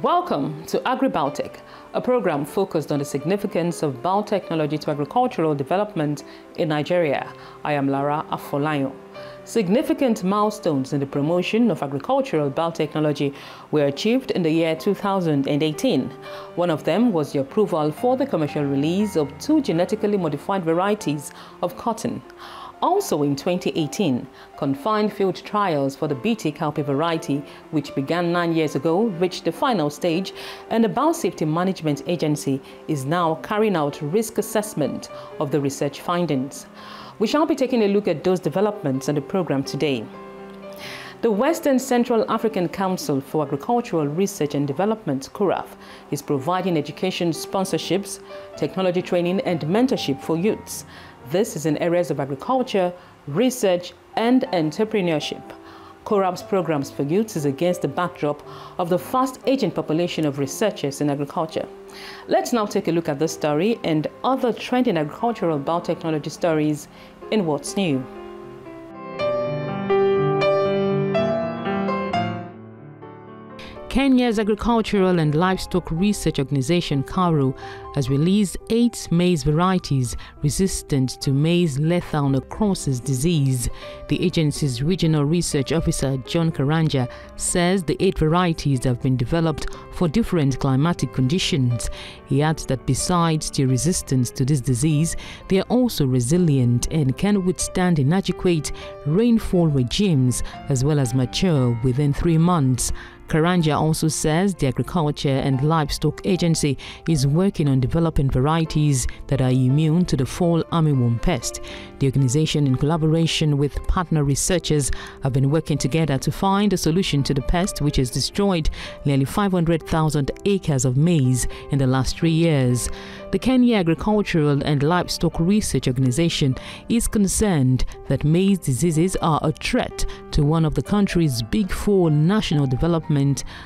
Welcome to Agribiotech, a program focused on the significance of biotechnology to agricultural development in Nigeria. I am Lara Afolayan. Significant milestones in the promotion of agricultural biotechnology were achieved in the year 2018. One of them was the approval for the commercial release of 2 genetically modified varieties of cotton. Also in 2018, confined field trials for the BT cowpea variety, which began 9 years ago, reached the final stage, and the Biosafety Management Agency is now carrying out risk assessment of the research findings. We shall be taking a look at those developments on the program today. The Western Central African Council for Agricultural Research and Development, CORAF, is providing education sponsorships, technology training and mentorship for youths. This is in areas of agriculture, research and entrepreneurship. CORAF's programs for youths is against the backdrop of the fast aging population of researchers in agriculture. Let's now take a look at this story and other trending agricultural biotechnology stories in What's New. Kenya's Agricultural and Livestock Research Organization, KARO, has released 8 maize varieties resistant to maize lethal necrosis disease. The agency's regional research officer, John Karanja, says the 8 varieties have been developed for different climatic conditions. He adds that besides their resistance to this disease, they are also resilient and can withstand inadequate rainfall regimes as well as mature within 3 months. Karanja also says the Agriculture and Livestock Agency is working on developing varieties that are immune to the fall armyworm pest. The organization, in collaboration with partner researchers, have been working together to find a solution to the pest, which has destroyed nearly 500,000 acres of maize in the last 3 years. The Kenya Agricultural and Livestock Research Organization is concerned that maize diseases are a threat to one of the country's big 4 national development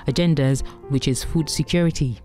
agendas, which is food security.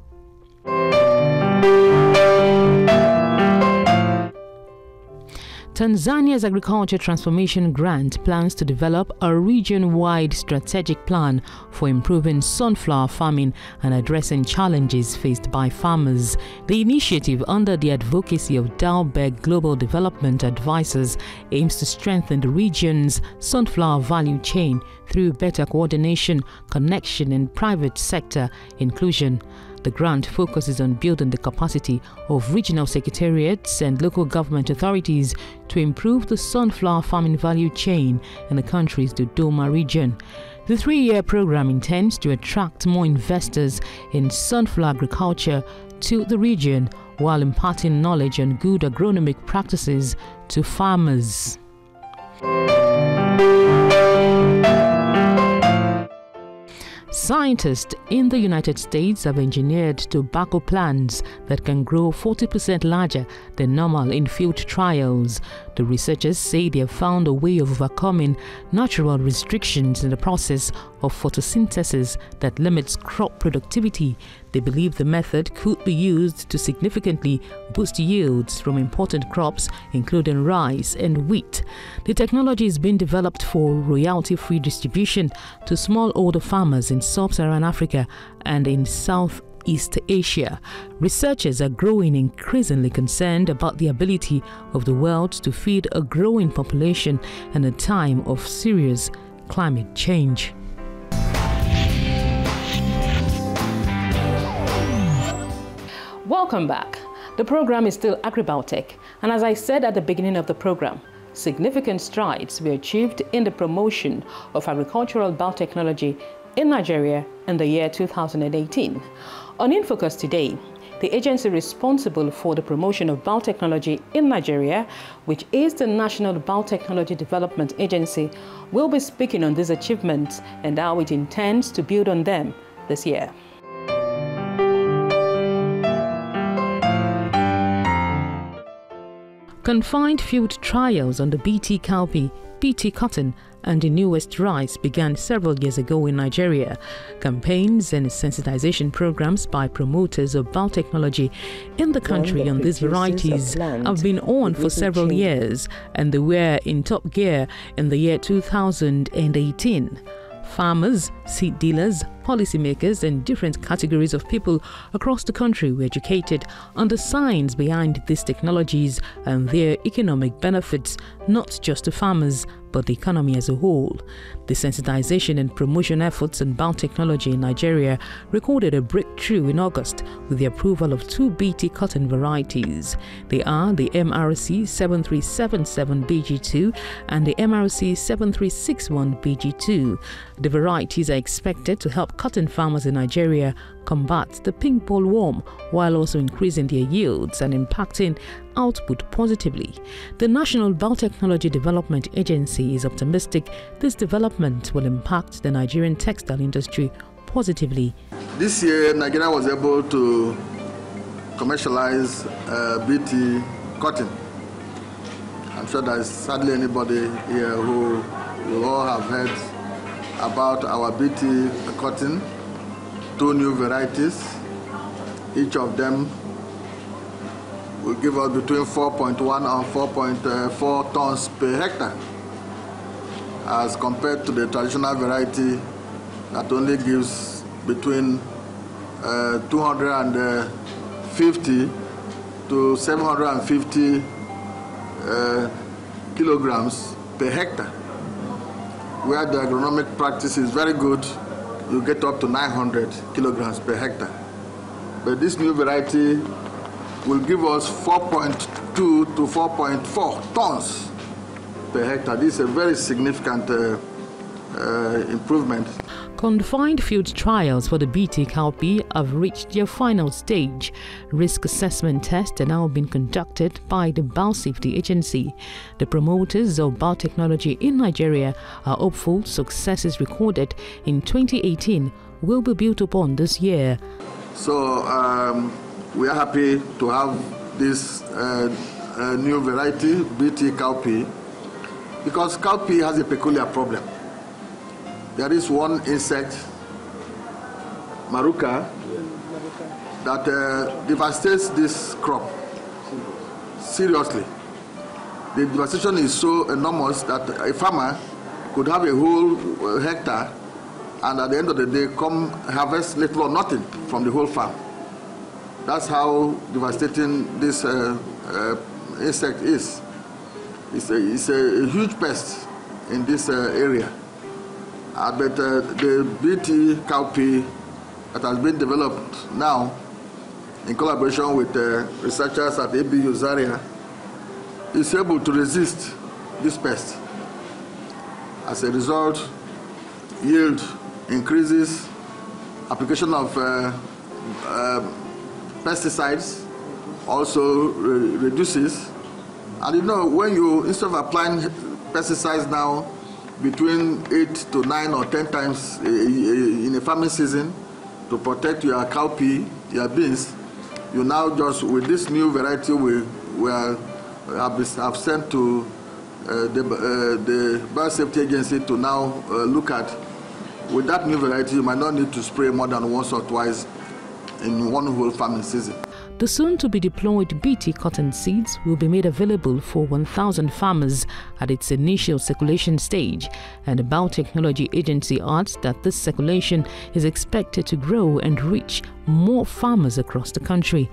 Tanzania's Agriculture Transformation Grant plans to develop a region-wide strategic plan for improving sunflower farming and addressing challenges faced by farmers. The initiative, under the advocacy of Dalberg Global Development Advisors, aims to strengthen the region's sunflower value chain through better coordination, connection, and private sector inclusion. The grant focuses on building the capacity of regional secretariats and local government authorities to improve the sunflower farming value chain in the country's Dodoma region. The 3-year program intends to attract more investors in sunflower agriculture to the region while imparting knowledge on good agronomic practices to farmers. Scientists in the United States have engineered tobacco plants that can grow 40% larger than normal in field trials. The researchers say they have found a way of overcoming natural restrictions in the process of photosynthesis that limits crop productivity. They believe the method could be used to significantly boost yields from important crops, including rice and wheat. The technology is being developed for royalty-free distribution to smallholder farmers in sub-Saharan Africa and in Southeast Asia. Researchers are growing increasingly concerned about the ability of the world to feed a growing population in a time of serious climate change. Welcome back. The program is still Agribiotech, and as I said at the beginning of the program, significant strides were achieved in the promotion of agricultural biotechnology in Nigeria in the year 2018. On InFocus today, the agency responsible for the promotion of biotechnology in Nigeria, which is the National Biotechnology Development Agency, will be speaking on these achievements and how it intends to build on them this year. Confined field trials on the BT cowpea, BT cotton, and the newest rice began several years ago in Nigeria. Campaigns and sensitization programs by promoters of biotechnology in the country on these varieties have been on for several years, and they were in top gear in the year 2018. Farmers, seed dealers, policymakers and different categories of people across the country were educated on the science behind these technologies and their economic benefits, not just to farmers, but the economy as a whole. The sensitization and promotion efforts in biotechnology in Nigeria recorded a breakthrough in August with the approval of 2 BT cotton varieties. They are the MRC 7377 BG2 and the MRC 7361 BG2. The varieties are expected to help cotton farmers in Nigeria combat the pink bollworm while also increasing their yields and impacting output positively. The National Biotechnology Development Agency is optimistic this development will impact the Nigerian textile industry positively. This year, Nigeria was able to commercialize BT cotton. I'm sure there's hardly anybody here who will all have heard about our BT cotton. 2 new varieties. Each of them will give us between 4.1 and 4.4 tons per hectare, as compared to the traditional variety that only gives between 250 to 750 kilograms per hectare. Where the agronomic practice is very good, you get up to 900 kilograms per hectare. But this new variety will give us 4.2 to 4.4 tons per hectare. This is a very significant improvement. Confined field trials for the BT cowpea have reached their final stage. Risk assessment tests are now being conducted by the Biosafety Agency. The promoters of biotechnology in Nigeria are hopeful successes recorded in 2018 will be built upon this year. So we are happy to have this new variety, BT cowpea, because cowpea has a peculiar problem. There is one insect, Maruca, that devastates this crop seriously. The devastation is so enormous that a farmer could have a whole hectare and at the end of the day come harvest little or nothing from the whole farm. That's how devastating this insect is. It's a huge pest in this area. But the BT cowpea that has been developed now in collaboration with researchers at ABU Zaria is able to resist this pest. As a result, yield increases, application of pesticides also reduces. And you know, when you, instead of applying pesticides now between 8 to 9 or 10 times in a farming season to protect your cowpea, your beans, you now just, with this new variety we have sent to the Biosafety Agency to now look at. With that new variety, you might not need to spray more than once or twice in one whole farming season. The soon-to-be-deployed BT cotton seeds will be made available for 1,000 farmers at its initial circulation stage, and the Biotechnology Agency adds that this circulation is expected to grow and reach more farmers across the country.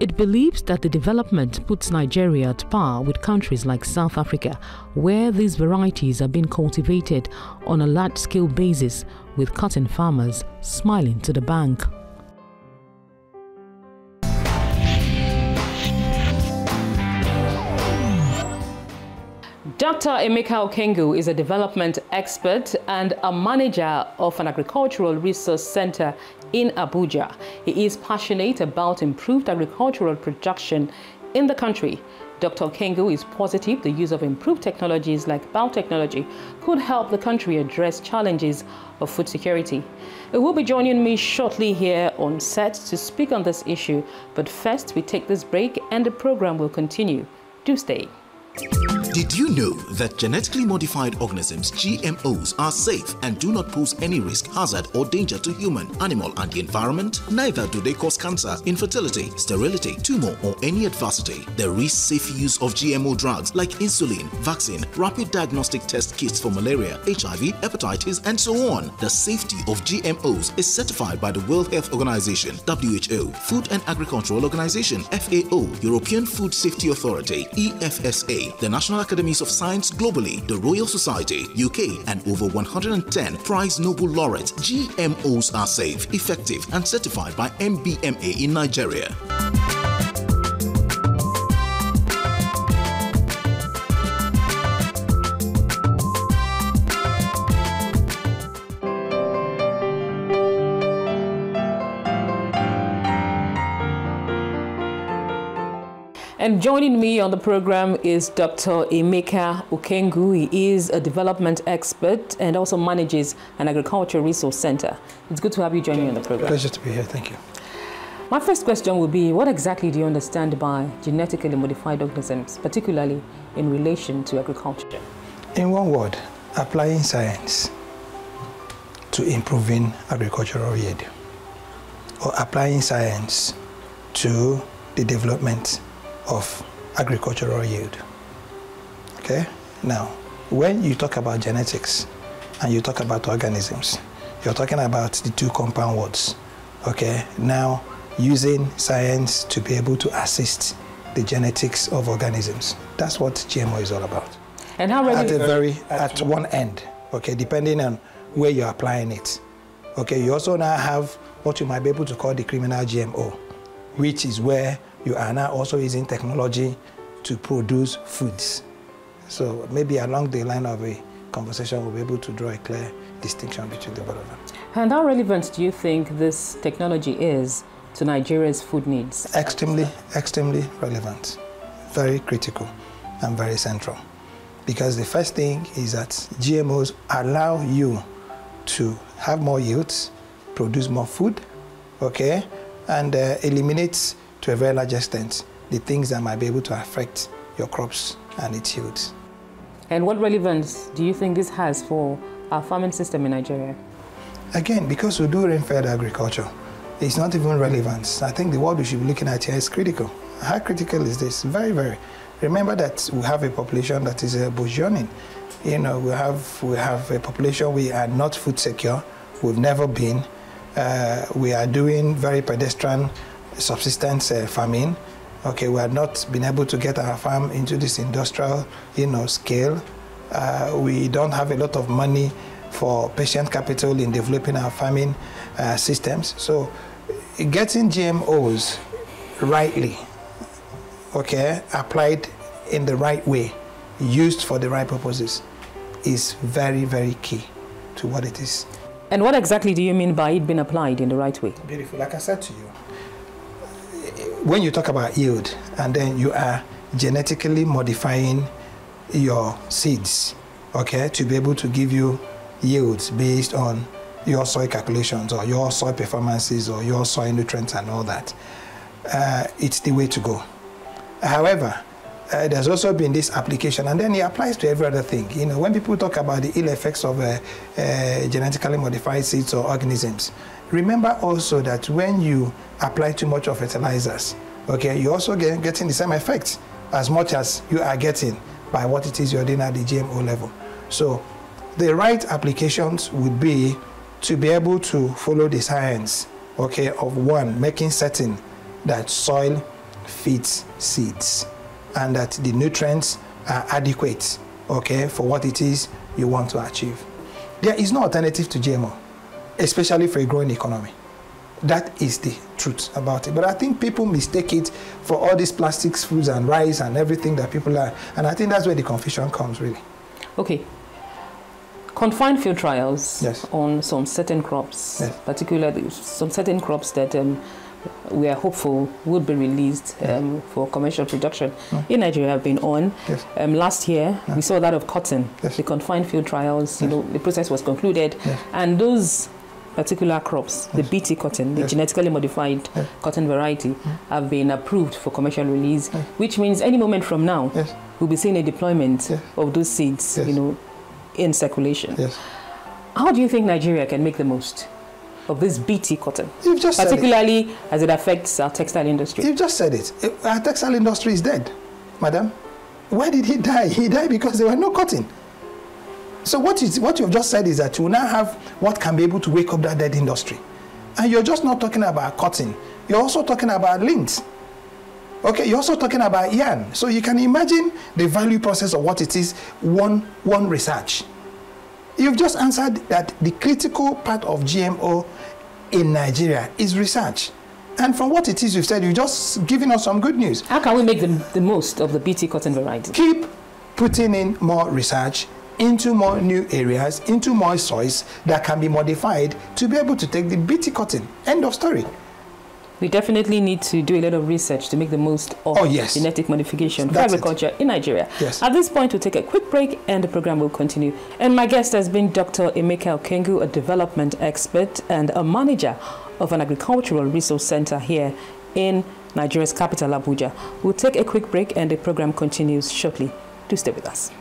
It believes that the development puts Nigeria at par with countries like South Africa, where these varieties are being cultivated on a large-scale basis, with cotton farmers smiling to the bank. Dr. Emeka Okengu is a development expert and a manager of an agricultural resource center in Abuja. He is passionate about improved agricultural production in the country. Dr. Okengu is positive the use of improved technologies like biotechnology could help the country address challenges of food security. He will be joining me shortly here on set to speak on this issue, but first we take this break and the program will continue. Do stay. Did you know that genetically modified organisms, GMOs, are safe and do not pose any risk, hazard, or danger to human, animal, and the environment? Neither do they cause cancer, infertility, sterility, tumor, or any adversity. There is safe use of GMO drugs like insulin, vaccine, rapid diagnostic test kits for malaria, HIV, hepatitis, and so on. The safety of GMOs is certified by the World Health Organization, WHO, Food and Agricultural Organization, FAO, European Food Safety Authority, EFSA, the National Academies of Science globally, the Royal Society, UK, and over 110 prize Nobel laureates. GMOs are safe, effective, and certified by MBMA in Nigeria. And joining me on the program is Dr. Emeka Okengu. He is a development expert and also manages an agricultural resource center. It's good to have you join me on the program. Pleasure to be here. Thank you. My first question will be, what exactly do you understand by genetically modified organisms, particularly in relation to agriculture? In one word, applying science to improving agricultural yield, or applying science to the development of agricultural yield. Okay? Now, when you talk about genetics and you talk about organisms, you're talking about the two compound words. Okay? Now, using science to be able to assist the genetics of organisms. That's what GMO is all about. And how ready? At one end, okay, depending on where you're applying it. Okay, you also now have what you might be able to call the criminal GMO, which is where you are now also using technology to produce foods. So maybe along the line of a conversation, we'll be able to draw a clear distinction between the both of them. And how relevant do you think this technology is to Nigeria's food needs? Extremely relevant, very critical, and very central. Because the first thing is that GMOs allow you to have more yields, produce more food, okay, and eliminate to a very large extent the things that might be able to affect your crops and its yields. And what relevance do you think this has for our farming system in Nigeria? Again, because we do rain-fed agriculture, it's not even relevant. I think the word we should be looking at here is critical. How critical is this? Very, very. Remember that we have a population that is burgeoning. You know, we have a population, we are not food secure. We've never been. We are doing very pedestrian subsistence farming. Okay, we have not been able to get our farm into this industrial, scale. We don't have a lot of money for patient capital in developing our farming systems. So, getting GMOs rightly, okay, applied in the right way, used for the right purposes, is very, very key to what it is. And what exactly do you mean by it being applied in the right way? Beautiful. Like I said to you, when you talk about yield and then you are genetically modifying your seeds, okay, to be able to give you yields based on your soil calculations or your soil performances or your soil nutrients and all that, it's the way to go. However, there's also been this application, and then it applies to every other thing. You know, when people talk about the ill effects of genetically modified seeds or organisms, remember also that when you apply too much of fertilizers, okay, you're also getting the same effect as much as you are getting by what it is you're doing at the GMO level. So the right applications would be to be able to follow the science, okay, of one, making certain that soil feeds seeds and that the nutrients are adequate, okay, for what it is you want to achieve. There is no alternative to GMO, especially for a growing economy. That is the truth about it. But I think people mistake it for all these plastics, foods and rice and everything that people are, and I think that's where the confusion comes, really. Okay. Confined field trials, yes, on some certain crops, yes, particularly some certain crops that we are hopeful would be released for commercial production in Nigeria have been on. Yes. Last year, we saw that of cotton. Yes. The confined field trials, you know, the process was concluded, yes, and those particular crops, the BT cotton, the genetically modified cotton variety, have been approved for commercial release, which means any moment from now, we'll be seeing a deployment of those seeds, in circulation. Yes. How do you think Nigeria can make the most of this BT cotton? You've just particularly as it affects our textile industry. You've just said it. Our textile industry is dead, madam. Why did he die? He died because there were no cotton. So what you've just said is that you now have what can be able to wake up that dead industry. And you're just not talking about cotton. You're also talking about lint. Okay, you're also talking about yarn. So you can imagine the value process of what it is, one research. You've just answered that the critical part of GMO in Nigeria is research. And from what it is you've said, you've just given us some good news. How can we make the most of the BT cotton variety? Keep putting in more research into more new areas, into more soils that can be modified to be able to take the BT cotton. End of story. We definitely need to do a lot of research to make the most of genetic modification for agriculture in Nigeria. Yes. At this point, we'll take a quick break and the program will continue. And my guest has been Dr. Emeka Okengu, a development expert and a manager of an agricultural resource center here in Nigeria's capital, Abuja. We'll take a quick break and the program continues shortly. Do stay with us.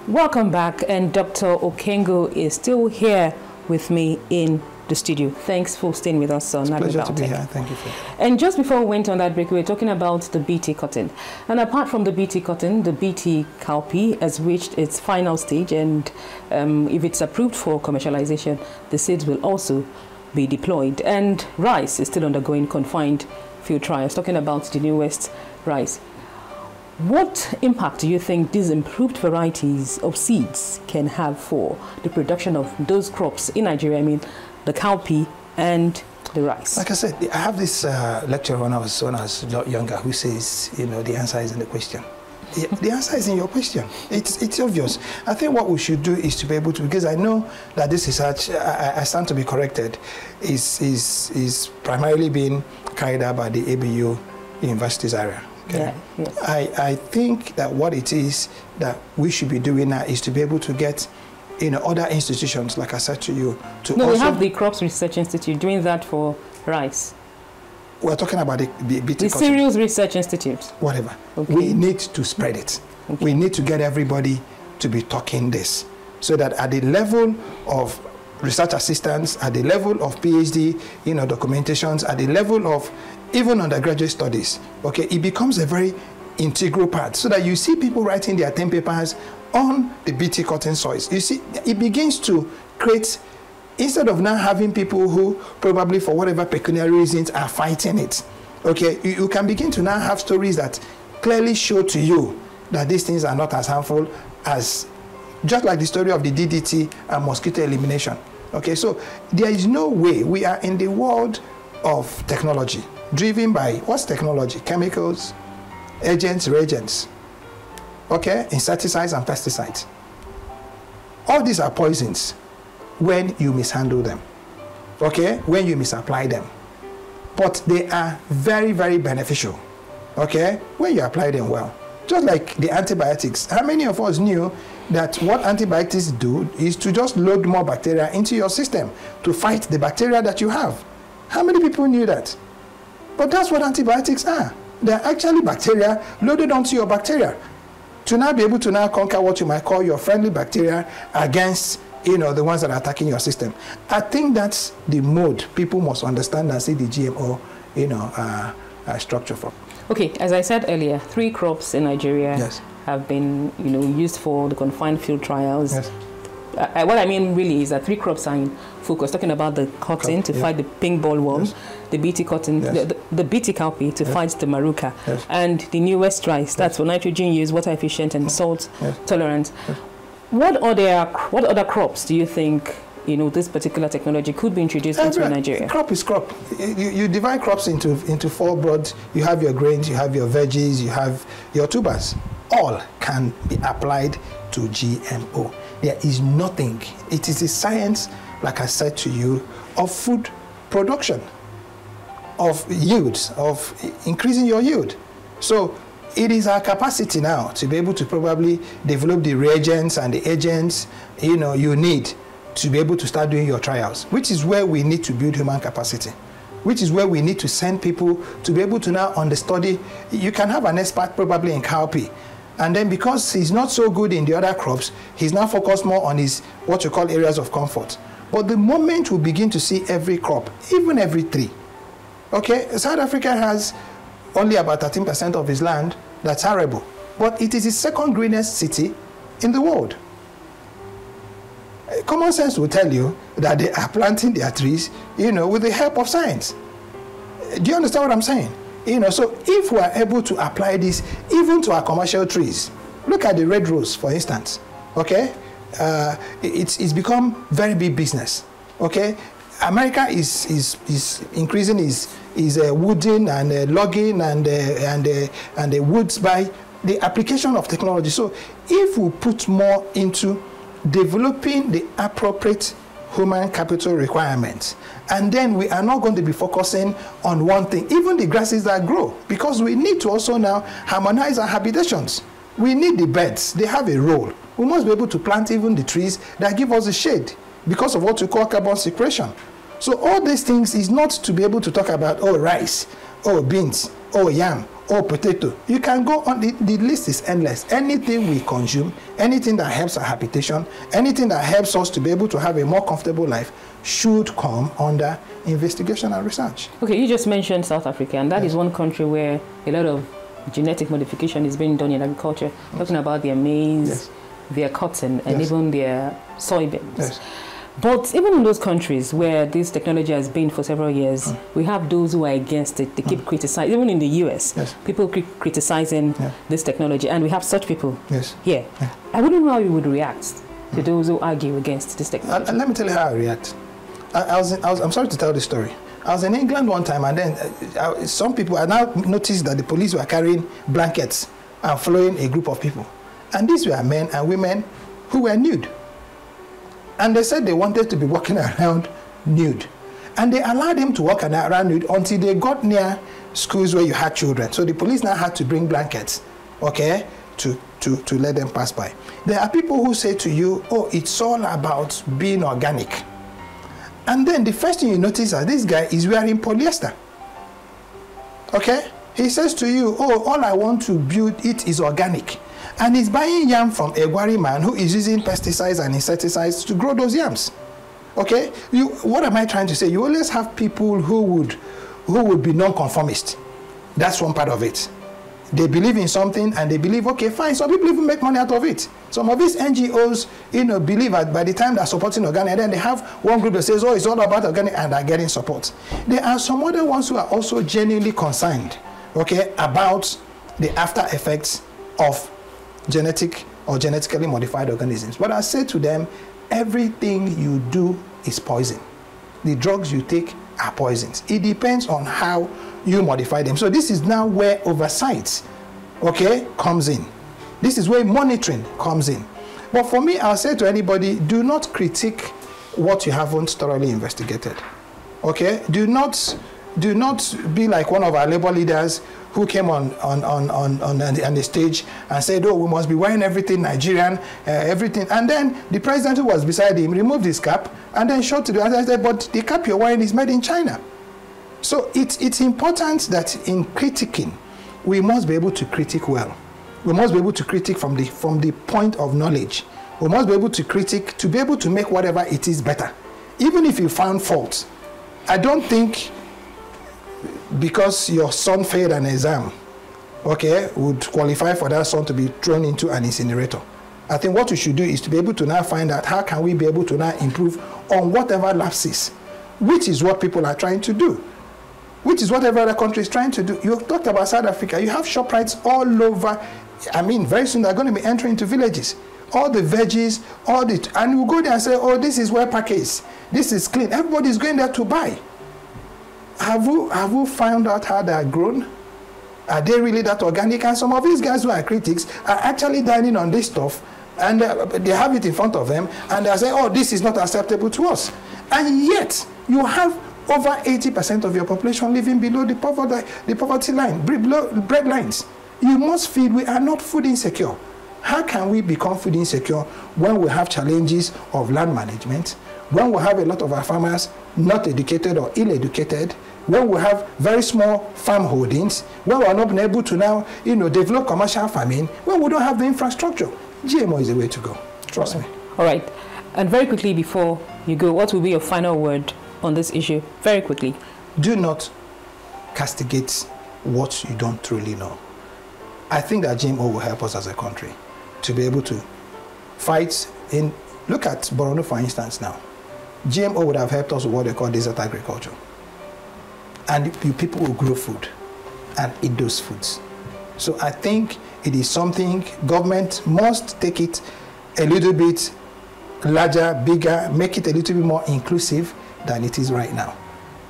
Welcome back, and Dr. Okengu is still here with me in the studio. Thanks for staying with us on Agribiotech. Pleasure to be here. Thank you for that. And just before we went on that break, we were talking about the BT cotton. And apart from the BT cotton, the BT cowpea has reached its final stage, and if it's approved for commercialization, the seeds will also be deployed. And rice is still undergoing confined field trials, talking about the newest rice. What impact do you think these improved varieties of seeds can have for the production of those crops in Nigeria? I mean, the cowpea and the rice. Like I said, I have this lecturer when I was younger who says, the answer is in the question. The answer is in your question. It's obvious. I think what we should do is to be able to, because I know that this research, I stand to be corrected, is primarily being carried out by the ABU universities area. Okay. Yeah, yes. I think that what it is that we should be doing now is to be able to get other institutions, like I said to you, to we have the Crops Research Institute doing that for rice. We're talking about the Cereals Research Institute. Whatever. Okay. We need to spread it. Okay. We need to get everybody to be talking this, so that at the level of research assistants, at the level of PhD, documentations, at the level of even undergraduate studies, okay, it becomes a very integral part, so that you see people writing their 10 papers on the BT cotton soils. You see, it begins to create, instead of now having people who probably for whatever pecuniary reasons are fighting it, okay, you can begin to now have stories that clearly show to you that these things are not as harmful as, just like the story of the DDT and mosquito elimination. Okay, so there is no way. We are in the world of technology, driven by, what's technology? Chemicals, agents, reagents, okay, insecticides and pesticides. All these are poisons when you mishandle them, okay, when you misapply them. But they are very, very beneficial, okay, when you apply them well. Just like the antibiotics. How many of us knew that what antibiotics do is to just load more bacteria into your system to fight the bacteria that you have? How many people knew that? But that's what antibiotics are. They're actually bacteria loaded onto your bacteria to now be able to now conquer what you might call your friendly bacteria against, the ones that are attacking your system. I think that's the mode people must understand and see the GMO, structure for. Okay, as I said earlier, 3 crops in Nigeria have been, used for the confined field trials. Yes. What I mean really is that 3 crops are in focus, talking about the cotton to fight the pink bollworm, the BT cotton, the BT cowpea to fight the maruca, and the newest rice, that's for nitrogen use, water efficient and salt tolerant. What other crops do you think this particular technology could be introduced into Nigeria? Crop is crop. You divide crops into 4 broad. You have your grains, you have your veggies, you have your tubers. All can be applied to GMO. There is nothing. It is a science like I said to you, of food production, of yields, of increasing your yield. So it is our capacity now to be able to probably develop the reagents and the agents, you need to be able to start doing your trials, which is where we need to build human capacity, which is where we need to send people to be able to now understudy. You can have an expert probably in cowpea, and then because he's not so good in the other crops, he's now focused more on his what you call areas of comfort. But the moment we begin to see every crop, even every tree, okay, South Africa has only about 13% of its land that's arable, but it is the second greenest city in the world. Common sense will tell you that they are planting their trees, with the help of science. Do you understand what I'm saying? So if we are able to apply this even to our commercial trees, look at the red rose, for instance, okay? It's become very big business, okay? America is increasing his wooding and logging and the woods by the application of technology. So if we put more into developing the appropriate human capital requirements, and then we are not going to be focusing on one thing, even the grasses that grow, because we need to also now harmonize our habitations. We need the birds, they have a role. We must be able to plant even the trees that give us the shade because of what we call carbon sequestration. So all these things is not to be able to talk about, rice, beans, yam, potato. You can go on, the list is endless. Anything we consume, anything that helps our habitation, anything that helps us to be able to have a more comfortable life should come under investigation and research. Okay, you just mentioned South Africa, and that is one country where a lot of genetic modification is being done in agriculture, talking about their maize, their cotton, and even their soybeans. But even in those countries where this technology has been for several years, we have those who are against it. They keep criticizing. Even in the US, people keep criticizing this technology, and we have such people here. I wouldn't know how you would react to those who argue against this technology. Let me tell you how I react. I'm sorry to tell this story. I was in England one time, and then some people, I now noticed that the police were carrying blankets and following a group of people. And these were men and women who were nude. And they said they wanted to be walking around nude. And they allowed them to walk around nude until they got near schools where you had children. So the police now had to bring blankets, okay, to let them pass by. There are people who say to you, it's all about being organic. And then the first thing you notice is this guy is wearing polyester. Okay? He says to you, all I want to build it is organic. And he's buying yam from a Gwari man who is using pesticides and insecticides to grow those yams. Okay? What am I trying to say? You always have people who would be non-conformist. That's one part of it. They believe in something and they believe, okay, fine. Some people even make money out of it. Some of these NGOs, believe that by the time they're supporting organic, and then they have one group that says, it's all about organic, and they're getting support. There are some other ones who are also genuinely concerned, okay, about the after effects of genetic or genetically modified organisms. But I say to them, everything you do is poison. The drugs you take are poisons. It depends on how you modify them. So this is now where oversight, okay, comes in. This is where monitoring comes in. But for me, I'll say to anybody, do not critique what you haven't thoroughly investigated. Okay? Do not be like one of our labor leaders who came on the stage and said, we must be wearing everything Nigerian, everything. And then the president who was beside him removed his cap and then showed to the other and said, but the cap you're wearing is made in China. So it's important that in critiquing, we must be able to critique well. We must be able to critique from the point of knowledge. We must be able to critique to be able to make whatever it is better. Even if you found fault, I don't think because your son failed an exam, okay, would qualify for that son to be thrown into an incinerator. I think what we should do is to be able to now find out how can we be able to now improve on whatever lapses, which is what people are trying to do, which is what every other country is trying to do. You talked about South Africa. You have ShopRites all over. I mean, very soon they're going to be entering into villages. All the veggies, and you go there and say, this is well packaged. This is clean. Everybody's going there to buy. Have you found out how they are grown? Are they really that organic? And some of these guys who are critics are actually dining on this stuff, and they have it in front of them, and they say, this is not acceptable to us. And yet, you have over 80% of your population living below the poverty line, below bread lines. You must feed. We are not food insecure. How can we become food insecure when we have challenges of land management, when we have a lot of our farmers not educated or ill-educated, when we have very small farm holdings, when we are not able to now, develop commercial farming, when we don't have the infrastructure? GMO is the way to go. Trust me. All right. And very quickly before you go, what will be your final word on this issue? Very quickly. Do not castigate what you don't truly know. I think that GMO will help us as a country to be able to fight in. Look at Borno, for instance, now. GMO would have helped us with what they call desert agriculture. And you people will grow food and eat those foods. So I think it is something government must take it a little bit larger, bigger, make it a little bit more inclusive than it is right now.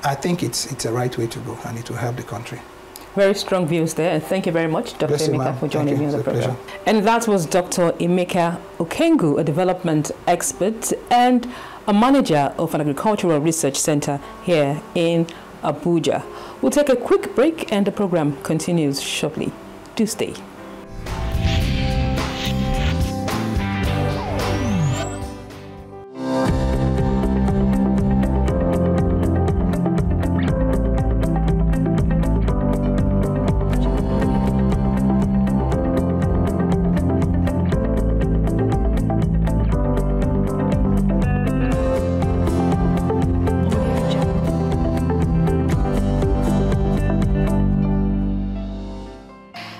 I think it's a right way to go, and it will help the country. Very strong views there, and thank you very much, Dr. Emeka, for joining me on the program. And that was Dr. Emeka Okengu, a development expert and a manager of an agricultural research center here in Abuja. We'll take a quick break, and the program continues shortly. Do stay.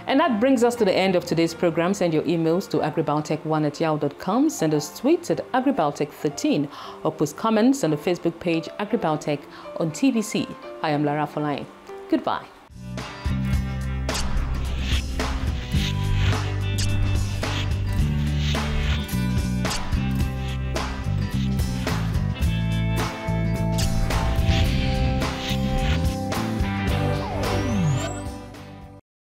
And that brings us to the end of today's program. Send your emails to agribiotech1@yahoo.com. Send us tweets at agribiotech13 or post comments on the Facebook page Agribiotech on TVC. I am Lara Afolayan. Goodbye.